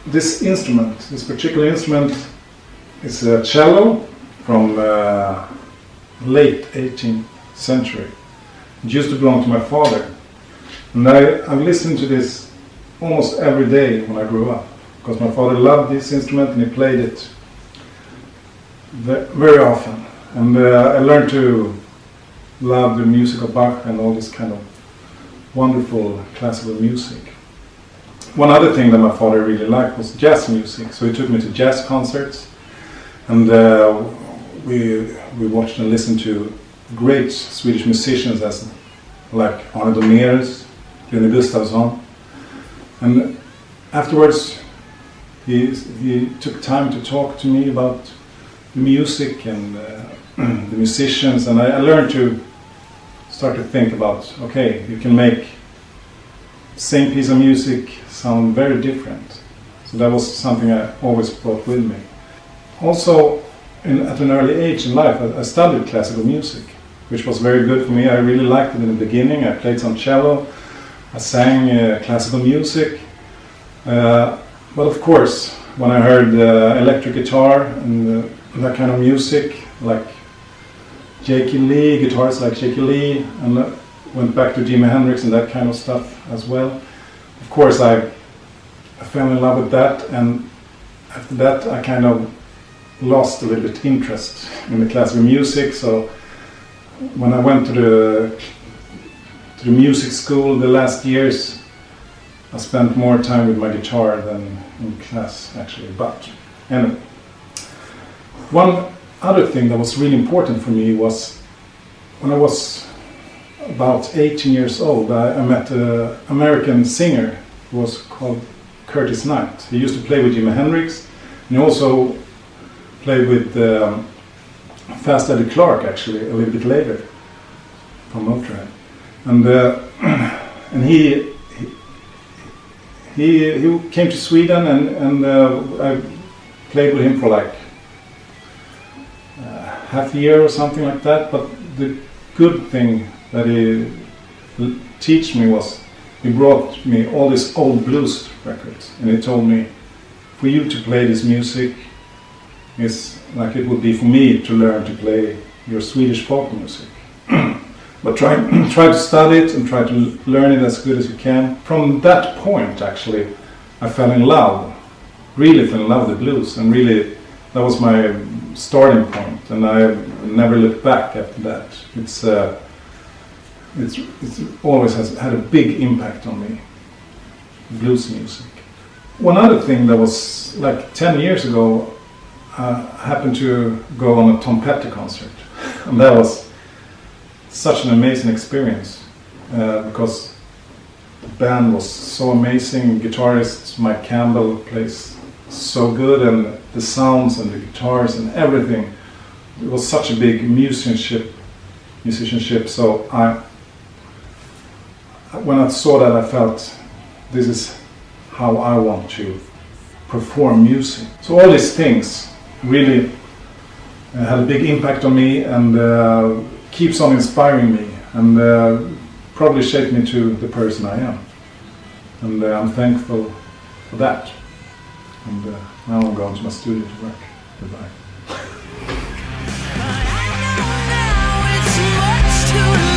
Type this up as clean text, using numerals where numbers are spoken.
this instrument, this particular instrument, is a cello from late 18th century. It used to belong to my father. And I've listened to this almost every day when I grew up, because my father loved this instrument and he played it very often. And I learned to love the music of Bach and all this kind of wonderful classical music. One other thing that my father really liked was jazz music, so he took me to jazz concerts, and we watched and listened to great Swedish musicians like Arne Domerus, Rune Gustafsson, and afterwards he took time to talk to me about the music and the musicians, and I learned to start to think about, okay, you can make same piece of music sound very different. So that was something I always brought with me. Also, at an early age in life, I studied classical music, which was very good for me. I really liked it in the beginning. I played some cello, I sang classical music. But of course, when I heard electric guitar and that kind of music, like Jakey Lee, guitars like Jakey Lee, and went back to Jimi Hendrix and that kind of stuff as well. Of course, I fell in love with that, and after that I kind of lost a little bit interest in the classical music. So when I went to the music school the last years, I spent more time with my guitar than in class actually. But anyway, one other thing that was really important for me was when I was about 18 years old, I met an American singer who was called Curtis Knight. He used to play with Jimi Hendrix, and he also played with Fast Eddie Clarke actually a little bit later from Motorhead. And he came to Sweden, and I played with him for like half a year or something like that. But the good thing that he teach me was he brought me all these old blues records, and he told me, for you to play this music is like it would be for me to learn to play your Swedish folk music. But try to study it and try to learn it as good as you can. From that point, actually, I fell in love, really fell in love with the blues, and really that was my starting point, and I never looked back after that. It's always has had a big impact on me, blues music. One other thing that was like 10 years ago, I happened to go on a Tom Petty concert, and that was such an amazing experience because the band was so amazing. Guitarist Mike Campbell plays so good, and the sounds and the guitars and everything. It was such a big musicianship. So when I saw that, I felt this is how I want to perform music. So all these things really had a big impact on me, and keeps on inspiring me, and probably shaped me to the person I am. And I'm thankful for that. And now I'm going to my studio to work. Goodbye. I know now it's much too late.